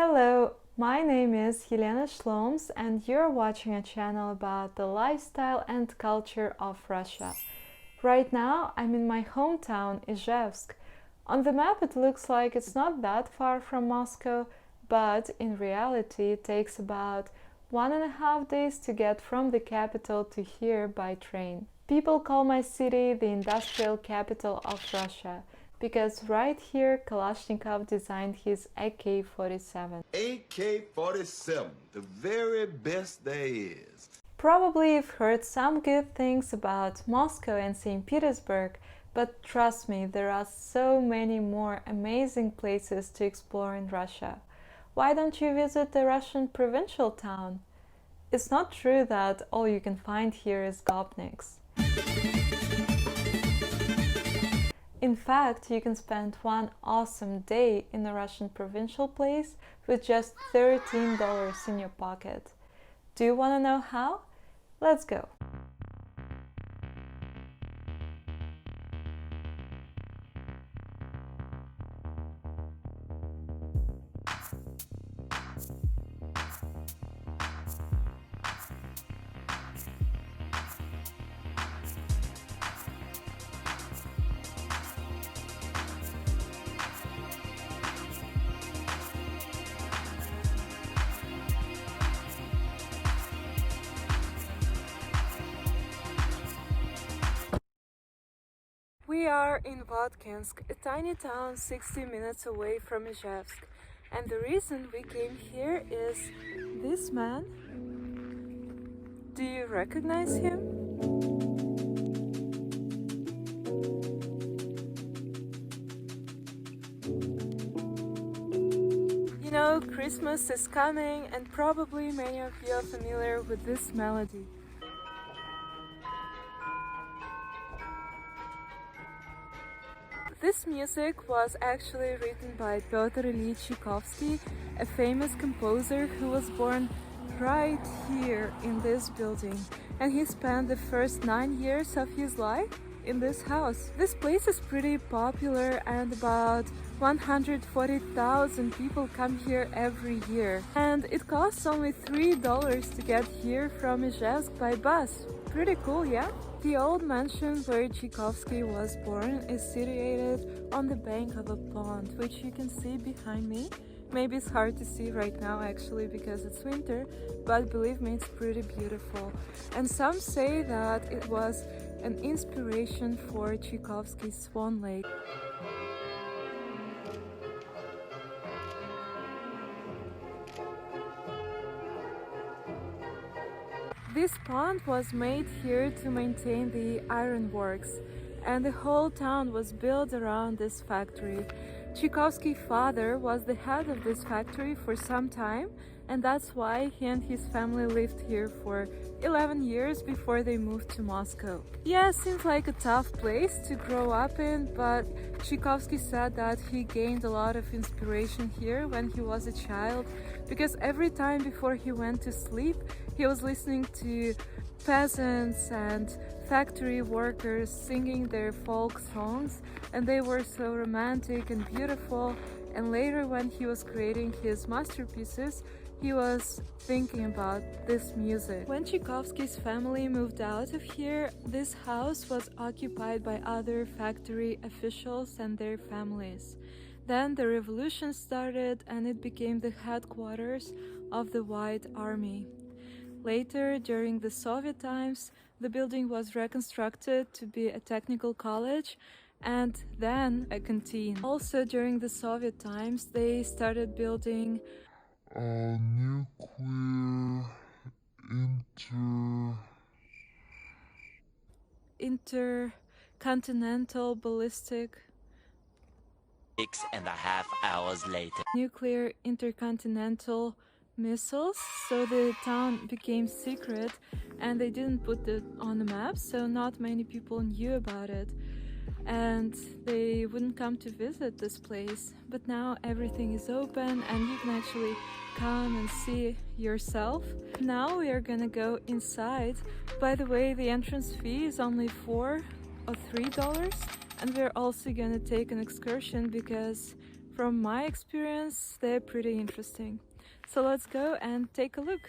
Hello, my name is Helena Shloms and you're watching a channel about the lifestyle and culture of Russia. Right now I'm in my hometown Izhevsk. On the map it looks like it's not that far from Moscow, but in reality it takes about 1.5 days to get from the capital to here by train. People call my city the industrial capital of Russia, because right here Kalashnikov designed his AK-47. AK-47, the very best there is. Probably you've heard some good things about Moscow and St. Petersburg, but trust me, there are so many more amazing places to explore in Russia. Why don't you visit the Russian provincial town? It's not true that all you can find here is gopniks. In fact, you can spend one awesome day in a Russian provincial place with just $13 in your pocket. Do you want to know how? Let's go! We are in Votkinsk, a tiny town 60 minutes away from Izhevsk. And the reason we came here is this man. Do you recognize him? You know, Christmas is coming and probably many of you are familiar with this melody. This music was actually written by Tchaikovsky, a famous composer who was born right here in this building, and he spent the first 9 years of his life in this house. This place is pretty popular and about 140,000 people come here every year, and it costs only $3 to get here from Izhevsk by bus. Pretty cool, yeah? The old mansion where Tchaikovsky was born is situated on the bank of a pond, which you can see behind me. Maybe it's hard to see right now actually because it's winter, but believe me, it's pretty beautiful. And some say that it was an inspiration for Tchaikovsky's Swan Lake. This pond was made here to maintain the ironworks, and the whole town was built around this factory. Tchaikovsky's father was the head of this factory for some time, and that's why he and his family lived here for 11 years before they moved to Moscow. Yeah, seems like a tough place to grow up in, but Tchaikovsky said that he gained a lot of inspiration here when he was a child, because every time before he went to sleep, he was listening to peasants and factory workers singing their folk songs, and they were so romantic and beautiful. And later, when he was creating his masterpieces, he was thinking about this music. When Tchaikovsky's family moved out of here, this house was occupied by other factory officials and their families. Then the revolution started and it became the headquarters of the White Army. Later, during the Soviet times, the building was reconstructed to be a technical college and then a canteen. Also, during the Soviet times, they started building a nuclear intercontinental ballistic 6.5 hours later. Nuclear intercontinental missiles, so the town became secret and they didn't put it on the map, so not many people knew about it and they wouldn't come to visit this place. But now everything is open and you can actually come and see yourself. Now we are gonna go inside. By the way, the entrance fee is only $4 or $3, and we're also gonna take an excursion because from my experience, they're pretty interesting. So let's go and take a look.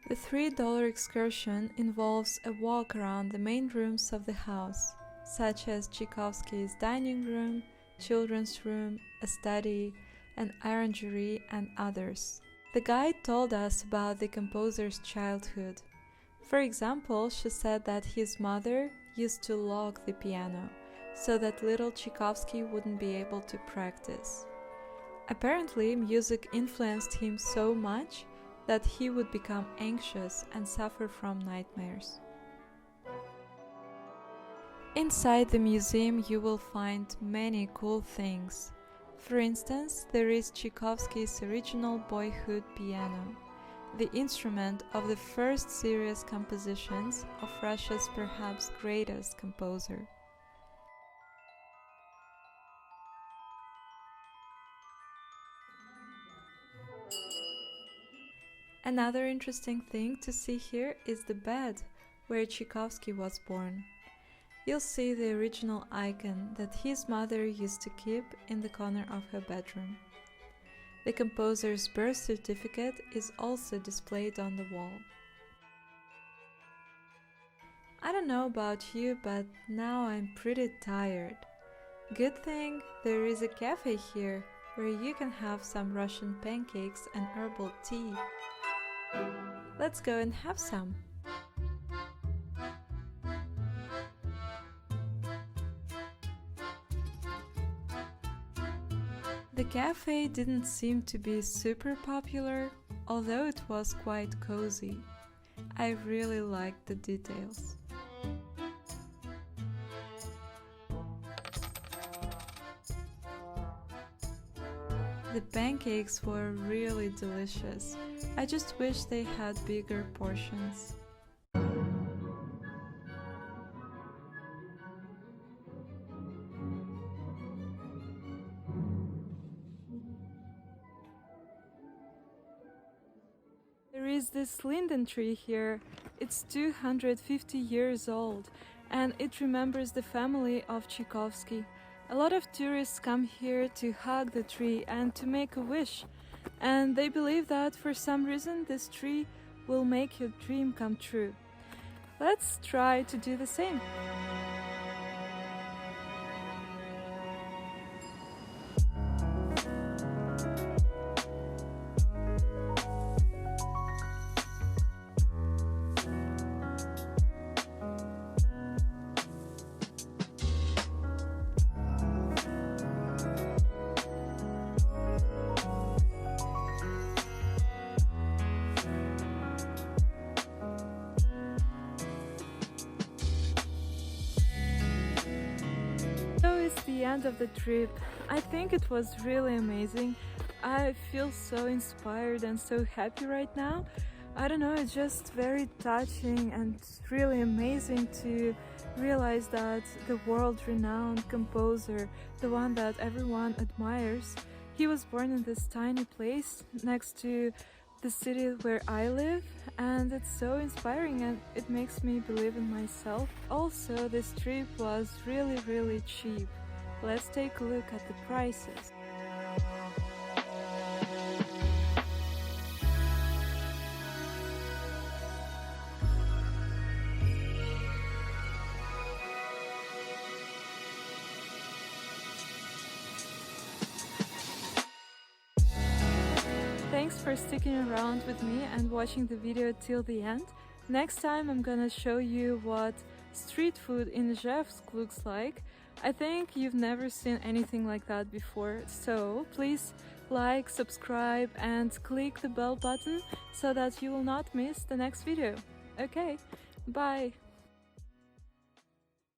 The $3 excursion involves a walk around the main rooms of the house, such as Tchaikovsky's dining room, children's room, a study, an orangery, and others. The guide told us about the composer's childhood. For example, she said that his mother used to lock the piano so that little Tchaikovsky wouldn't be able to practice. Apparently, music influenced him so much that he would become anxious and suffer from nightmares. Inside the museum you will find many cool things. For instance, there is Tchaikovsky's original boyhood piano, the instrument of the first serious compositions of Russia's perhaps greatest composer. Another interesting thing to see here is the bed where Tchaikovsky was born. You'll see the original icon that his mother used to keep in the corner of her bedroom. The composer's birth certificate is also displayed on the wall. I don't know about you, but now I'm pretty tired. Good thing there is a cafe here where you can have some Russian pancakes and herbal tea. Let's go and have some. The cafe didn't seem to be super popular, although it was quite cozy. I really liked the details. The pancakes were really delicious. I just wish they had bigger portions. There is this linden tree here. It's 250 years old and it remembers the family of Tchaikovsky. A lot of tourists come here to hug the tree and to make a wish. And they believe that for some reason this tree will make your dream come true. Let's try to do the same. It's the end of the trip. I think it was really amazing. I feel so inspired and so happy right now. I don't know, it's just very touching and really amazing to realize that the world-renowned composer, the one that everyone admires, he was born in this tiny place next to the city where I live, and it's so inspiring and it makes me believe in myself. Also, this trip was really cheap. Let's take a look at the prices. Thanks for sticking around with me and watching the video till the end. Next time I'm gonna show you what street food in Izhevsk looks like. I think you've never seen anything like that before, so please like, subscribe and click the bell button so that you will not miss the next video. Okay, bye!